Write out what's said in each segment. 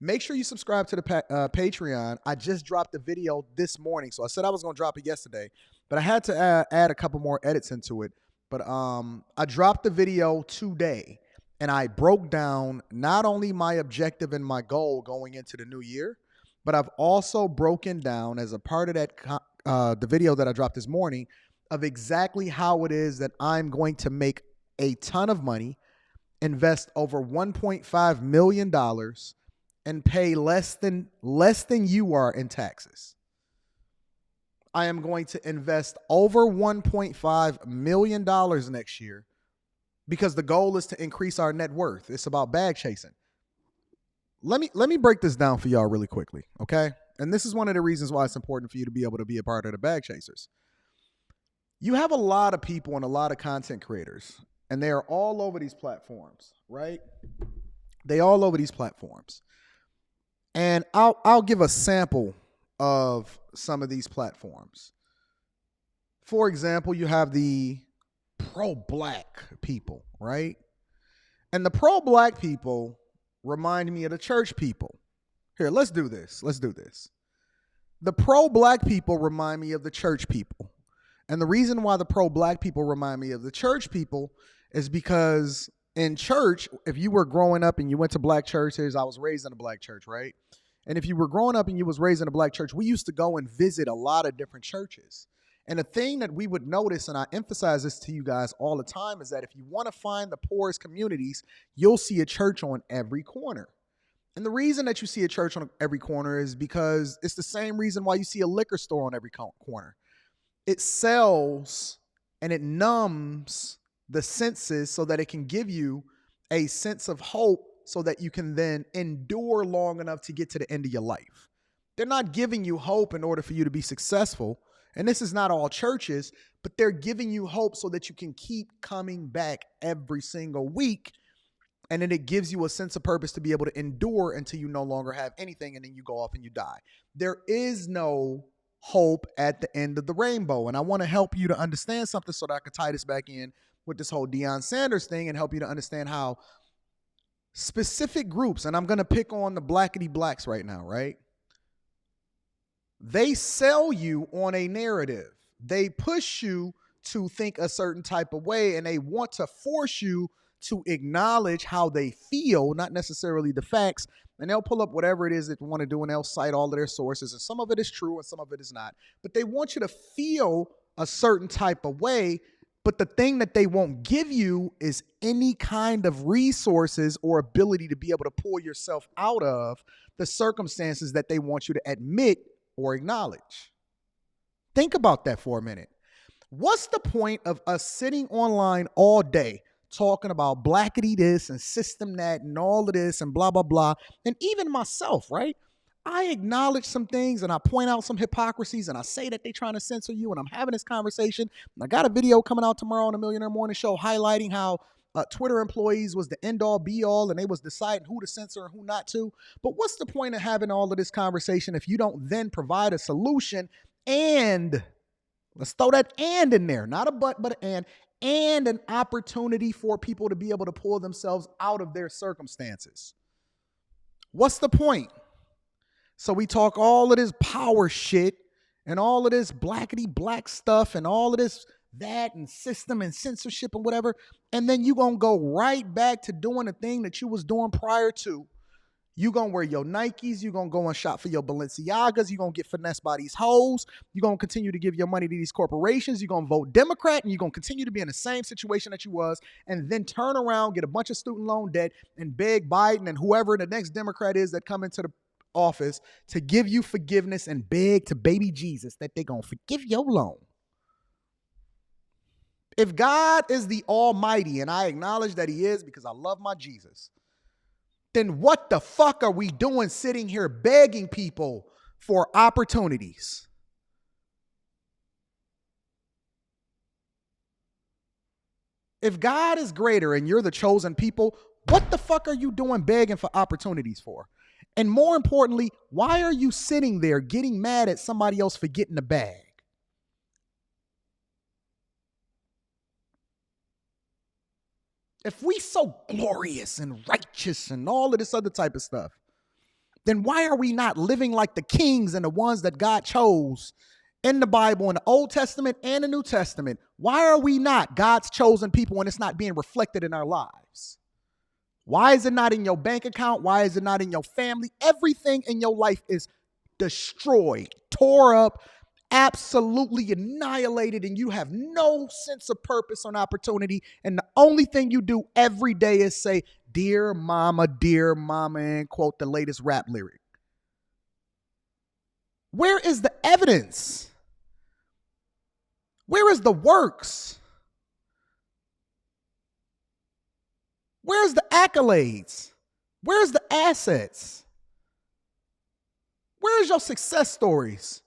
Make sure you subscribe to the Patreon. I just dropped the video this morning. So I said I was going to drop it yesterday, but I had to add a couple more edits into it. But I dropped the video today, and I broke down not only my objective and my goal going into the new year, but I've also broken down as a part of that the video that I dropped this morning of exactly how it is that I'm going to make a ton of money, invest over $1.5 million, and pay less than you are in taxes. I am going to invest over $1.5 million next year because the goal is to increase our net worth. It's about bag chasing. Let me break this down for y'all really quickly, okay? And this is one of the reasons why it's important for you to be able to be a part of the bag chasers. You have a lot of people and a lot of content creators, and they are all over these platforms, right? They all over these platforms. And I'll give a sample of some of these platforms. For example, you have the pro-black people, right? And the pro-black people remind me of the church people. Here, let's do this. The pro-black people remind me of the church people. And the reason why the pro-black people remind me of the church people is because in church, if you were growing up and you went to black churches, I was raised in a black church, right? And if you were growing up and you was raised in a black church, we used to go and visit a lot of different churches. And the thing that we would notice, and I emphasize this to you guys all the time, is that if you want to find the poorest communities, you'll see a church on every corner. And the reason that you see a church on every corner is because it's the same reason why you see a liquor store on every corner. It sells and it numbs the senses so that it can give you a sense of hope so that you can then endure long enough to get to the end of your life. They're not giving you hope in order for you to be successful. And this is not all churches, but they're giving you hope so that you can keep coming back every single week. And then it gives you a sense of purpose to be able to endure until you no longer have anything, and then you go off and you die. There is no hope at the end of the rainbow. And I want to help you to understand something so that I can tie this back in with this whole Deion Sanders thing and help you to understand how specific groups, and I'm going to pick on the blackity blacks right now, right? They sell you on a narrative. They push you to think a certain type of way, and they want to force you to acknowledge how they feel, not necessarily the facts. And they'll pull up whatever it is that they want to do, and they'll cite all of their sources. And some of it is true and some of it is not. But they want you to feel a certain type of way. But the thing that they won't give you is any kind of resources or ability to be able to pull yourself out of the circumstances that they want you to admit or acknowledge. Think about that for a minute. What's the point of us sitting online all day talking about blackity this and system that and all of this and blah, blah, blah. And even myself, right? I acknowledge some things and I point out some hypocrisies and I say that they're trying to censor you, and I'm having this conversation. And I got a video coming out tomorrow on the Millionaire Morning Show highlighting how Twitter employees was the end all be all and they was deciding who to censor and who not to. But what's the point of having all of this conversation if you don't then provide a solution? And let's throw that and in there, not a but an and an opportunity for people to be able to pull themselves out of their circumstances. What's the point? So we talk all of this power shit and all of this blackity black stuff and all of this that and system and censorship and whatever. And then you going to go right back to doing the thing that you was doing prior to. You going to wear your Nikes. You going to go and shop for your Balenciagas. You going to get finessed by these hoes. You going to continue to give your money to these corporations. You going to vote Democrat, and you going to continue to be in the same situation that you was, and then turn around, get a bunch of student loan debt, and beg Biden and whoever the next Democrat is that come into the office to give you forgiveness and beg to baby Jesus that they're going to forgive your loan. If God is the Almighty, and I acknowledge that he is because I love my Jesus, then what the fuck are we doing sitting here begging people for opportunities? If God is greater and you're the chosen people, what the fuck are you doing begging for opportunities for? And more importantly, why are you sitting there getting mad at somebody else for getting the bag? If we so glorious and righteous and all of this other type of stuff, then why are we not living like the kings and the ones that God chose in the Bible, in the Old Testament and the New Testament? Why are we not God's chosen people when it's not being reflected in our lives? Why is it not in your bank account? Why is it not in your family? Everything in your life is destroyed, tore up, absolutely annihilated, and you have no sense of purpose or opportunity. And the only thing you do every day is say, dear mama, and quote the latest rap lyric. Where is the evidence? Where is the works? Where's the accolades? Where's the assets? Where's your success stories?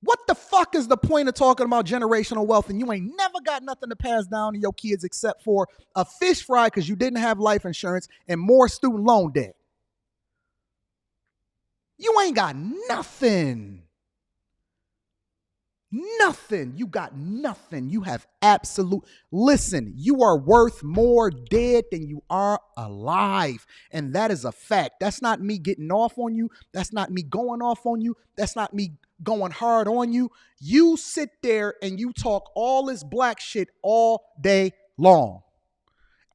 What the fuck is the point of talking about generational wealth and you ain't never got nothing to pass down to your kids except for a fish fry because you didn't have life insurance and more student loan debt? You ain't got nothing. Nothing. You got nothing. You have absolute. Listen, you are worth more dead than you are alive. And that is a fact. That's not me getting off on you. That's not me going off on you. That's not me going hard on you. You sit there and you talk all this black shit all day long.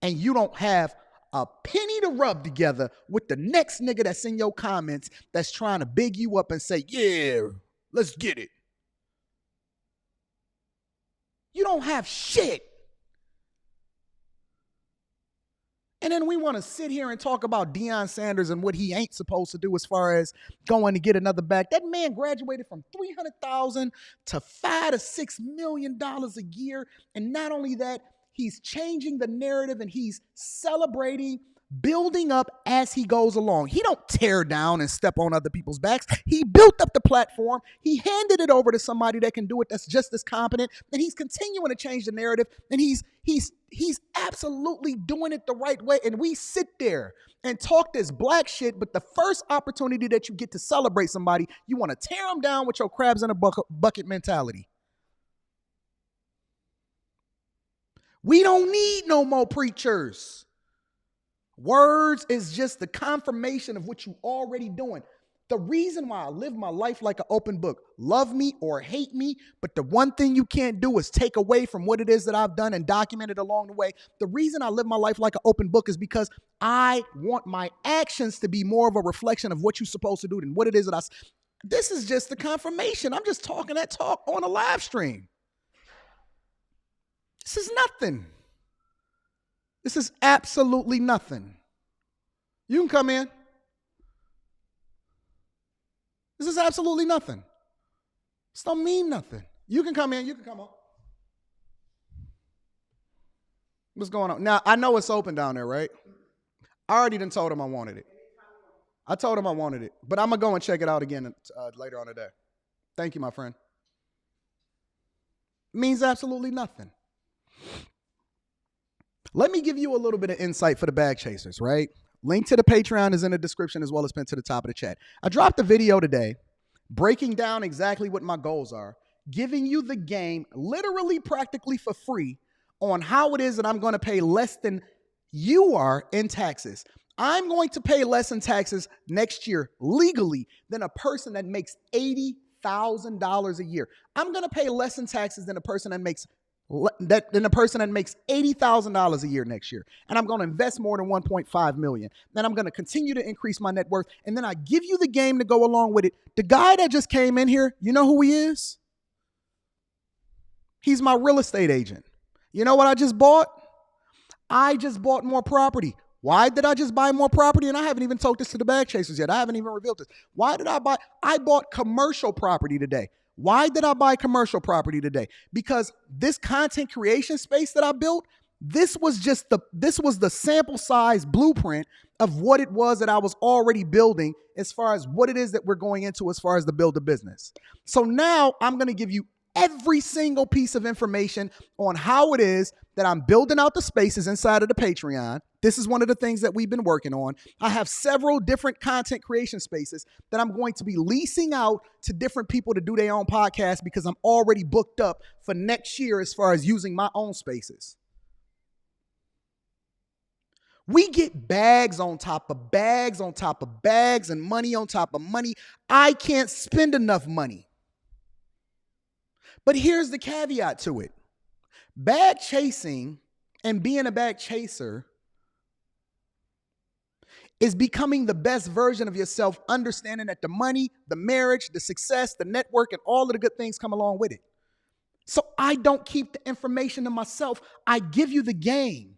And you don't have a penny to rub together with the next nigga that's in your comments that's trying to big you up and say, yeah, let's get it. You don't have shit. And then we want to sit here and talk about Deion Sanders and what he ain't supposed to do as far as going to get another bag. That man graduated from $300,000 to $5 to $6 million a year. And not only that, he's changing the narrative and he's celebrating, building up as he goes along. He don't tear down and step on other people's backs. He built up the platform. He handed it over to somebody that can do it that's just as competent. And he's continuing to change the narrative. And he's absolutely doing it the right way. And we sit there and talk this black shit, but the first opportunity that you get to celebrate somebody, you want to tear them down with your crabs in a bucket mentality. We don't need no more preachers. Words is just the confirmation of what you already doing. The reason why I live my life like an open book, love me or hate me, but the one thing you can't do is take away from what it is that I've done and documented along the way. The reason I live my life like an open book is because I want my actions to be more of a reflection of what you're supposed to do than what it is that this is just the confirmation. I'm just talking that talk on a live stream. This is nothing. This is absolutely nothing. You can come in. This is absolutely nothing. This don't mean nothing. You can come in. You can come on. What's going on? Now, I know it's open down there, right? I already done told him I wanted it. I told him I wanted it. But I'm going to go and check it out again later on today. Thank you, my friend. It means absolutely nothing. Let me give you a little bit of insight for the bag chasers, right? Link to the Patreon is in the description as well as pinned to the top of the chat. I dropped a video today breaking down exactly what my goals are, giving you the game literally practically for free on how it is that I'm going to pay less than you are in taxes. I'm going to pay less in taxes next year legally than a person that makes $80,000 a year. I'm going to pay less in taxes than a person that makes $80,000 a year next year. And I'm going to invest more than $1.5 million. Then I'm going to continue to increase my net worth. And then I give you the game to go along with it. The guy that just came in here, you know who he is? He's my real estate agent. You know what I just bought? I just bought more property. Why did I just buy more property? And I haven't even told this to the bag chasers yet. I haven't even revealed this. Why did I buy? I bought commercial property today. Why did I buy commercial property today? Because this content creation space that I built, this was the sample size blueprint of what it was that I was already building as far as what it is that we're going into as far as the build a business. So now I'm going to give you every single piece of information on how it is that I'm building out the spaces inside of the Patreon. This is one of the things that we've been working on. I have several different content creation spaces that I'm going to be leasing out to different people to do their own podcasts because I'm already booked up for next year as far as using my own spaces. We get bags on top of bags on top of bags and money on top of money. I can't spend enough money. But here's the caveat to it. Bag chasing and being a bag chaser is becoming the best version of yourself, understanding that the money, the marriage, the success, the network, and all of the good things come along with it. So I don't keep the information to myself. I give you the game.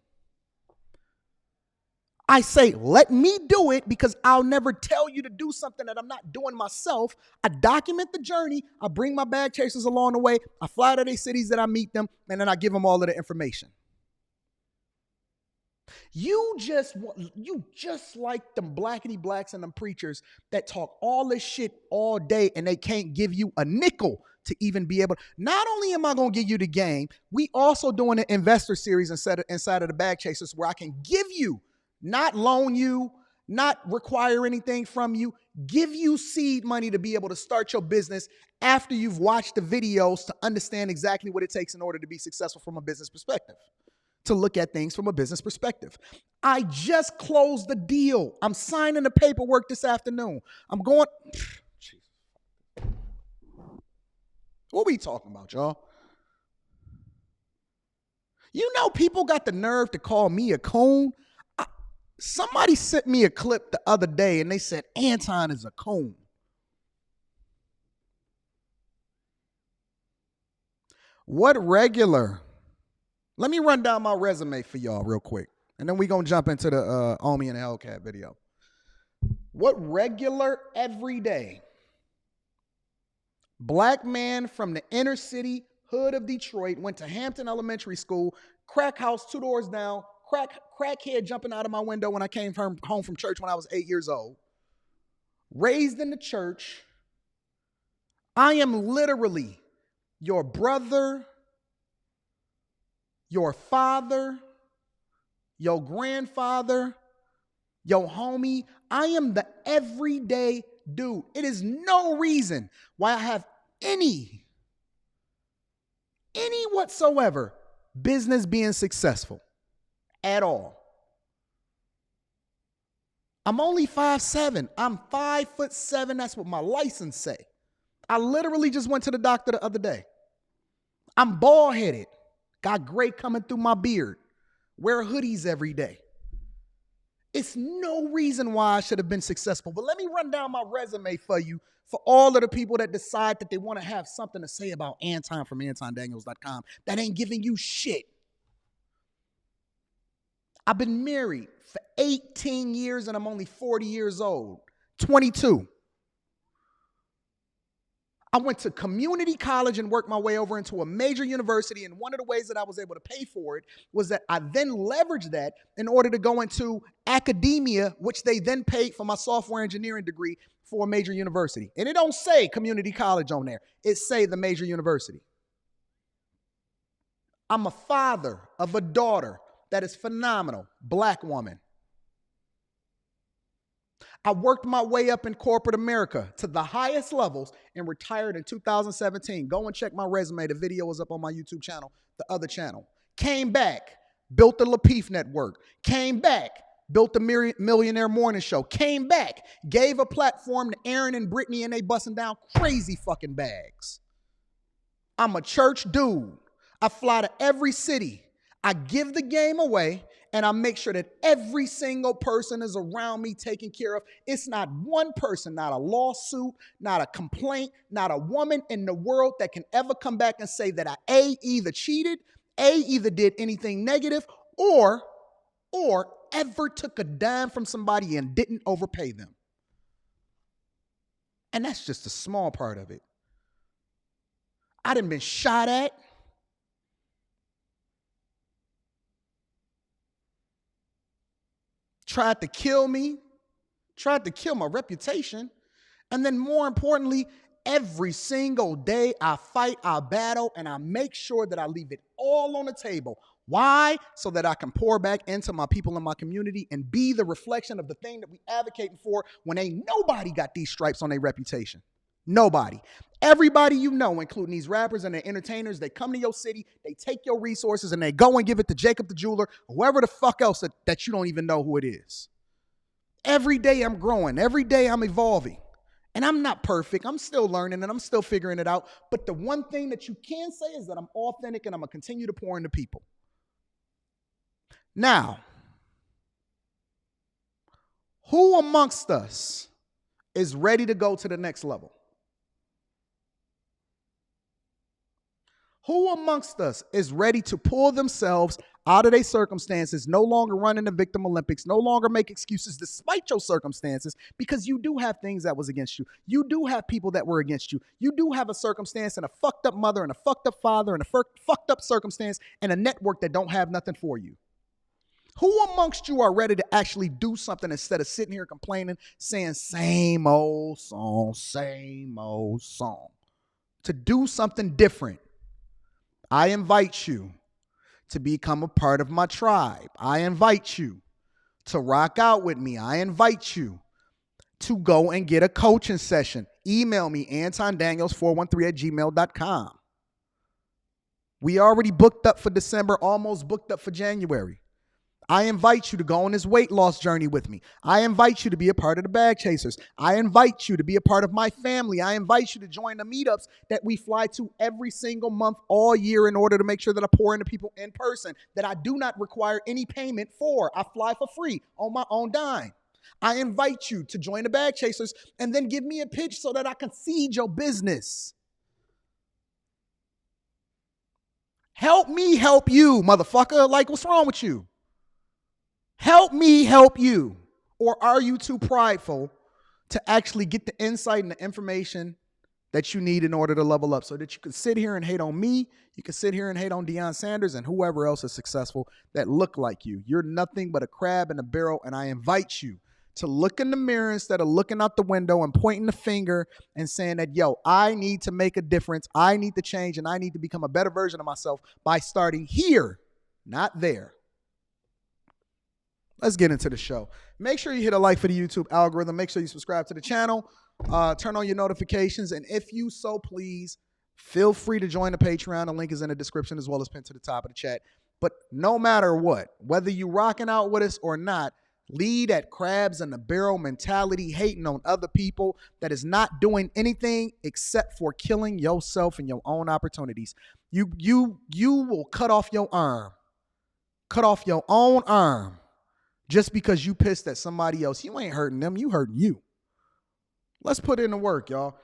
I say, let me do it because I'll never tell you to do something that I'm not doing myself. I document the journey. I bring my bag chasers along the way. I fly to their cities that I meet them, and then I give them all of the information. You just like them blackity blacks and them preachers that talk all this shit all day and they can't give you a nickel to even be able. Not only am I going to give you the game, we also doing an investor series inside of the bag chasers where I can give you, not loan you, not require anything from you, give you seed money to be able to start your business after you've watched the videos to understand exactly what it takes in order to be successful from a business perspective. To look at things from a business perspective. I just closed the deal. I'm signing the paperwork this afternoon. I'm going. What we talking about, y'all? You know, people got the nerve to call me a coon. Somebody sent me a clip the other day and they said Anton is a coon. What regular? Let me run down my resume for y'all real quick. And then we're going to jump into the Omi and the Hellcat video. What regular, everyday black man from the inner city hood of Detroit went to Hampton Elementary School, crack house 2 doors down, crackhead jumping out of my window when I came home from church when I was 8 years old, raised in the church. I am literally your brother, your father, your grandfather, your homie. I am the everyday dude. It is no reason why I have any whatsoever business being successful at all. I'm only 5'7". I'm 5'7". That's what my license say. I literally just went to the doctor the other day. I'm bald-headed. Got gray coming through my beard. Wear hoodies every day. It's no reason why I should have been successful. But let me run down my resume for you, for all of the people that decide that they want to have something to say about Anton from AntonDaniels.com that ain't giving you shit. I've been married for 18 years and I'm only 40 years old. 22. I went to community college and worked my way over into a major university. And one of the ways that I was able to pay for it was that I then leveraged that in order to go into academia, which they then paid for my software engineering degree for a major university. And it don't say community college on there. It say the major university. I'm a father of a daughter that is phenomenal, black woman. I worked my way up in corporate America to the highest levels and retired in 2017. Go and check my resume. The video is up on my YouTube channel, the other channel. Came back, built the Lapeef Network. Came back, built the Millionaire Morning Show. Came back, gave a platform to Aaron and Brittany, and they busting down crazy fucking bags. I'm a church dude. I fly to every city. I give the game away. And I make sure that every single person is around me taken care of. It's not one person, not a lawsuit, not a complaint, not a woman in the world that can ever come back and say that I either cheated, either did anything negative, or ever took a dime from somebody and didn't overpay them. And that's just a small part of it. I done been shot at. Tried to kill me, tried to kill my reputation. And then more importantly, every single day I fight, I battle, and I make sure that I leave it all on the table. Why? So that I can pour back into my people in my community and be the reflection of the thing that we advocating for when ain't nobody got these stripes on their reputation. Nobody. Everybody you know, including these rappers and the entertainers, they come to your city, they take your resources, and they go and give it to Jacob the jeweler, whoever the fuck else that you don't even know who it is. Every day I'm growing. Every day I'm evolving. And I'm not perfect. I'm still learning and I'm still figuring it out. But the one thing that you can say is that I'm authentic and I'm going to continue to pour into people. Now, who amongst us is ready to go to the next level? Who amongst us is ready to pull themselves out of their circumstances, no longer running the victim Olympics, no longer make excuses despite your circumstances, because you do have things that was against you. You do have people that were against you. You do have a circumstance and a fucked up mother and a fucked up father and a fucked up circumstance and a network that don't have nothing for you. Who amongst you are ready to actually do something instead of sitting here complaining, saying same old song, to do something different? I invite you to become a part of my tribe. I invite you to rock out with me. I invite you to go and get a coaching session. Email me, antondaniels413@gmail.com. We already booked up for December, almost booked up for January. I invite you to go on this weight loss journey with me. I invite you to be a part of the Bag Chasers. I invite you to be a part of my family. I invite you to join the meetups that we fly to every single month all year in order to make sure that I pour into people in person, that I do not require any payment for. I fly for free on my own dime. I invite you to join the Bag Chasers and then give me a pitch so that I can seed your business. Help me help you, motherfucker. Like, what's wrong with you? Help me help you. Or are you too prideful to actually get the insight and the information that you need in order to level up so that you can sit here and hate on me? You can sit here and hate on Deion Sanders and whoever else is successful that look like you. You're nothing but a crab in a barrel, and I invite you to look in the mirror instead of looking out the window and pointing the finger and saying that, yo, I need to make a difference. I need to change, and I need to become a better version of myself by starting here, not there. Let's get into the show. Make sure you hit a like for the YouTube algorithm. Make sure you subscribe to the channel. Turn on your notifications. And if you so please, feel free to join the Patreon. The link is in the description as well as pinned to the top of the chat. But no matter what, whether you rocking out with us or not, lead that crabs in the barrel mentality, hating on other people that is not doing anything except for killing yourself and your own opportunities. You will cut off your arm. Cut off your own arm. Just because you pissed at somebody else. You ain't hurting them. You hurting you. Let's put in the work, y'all.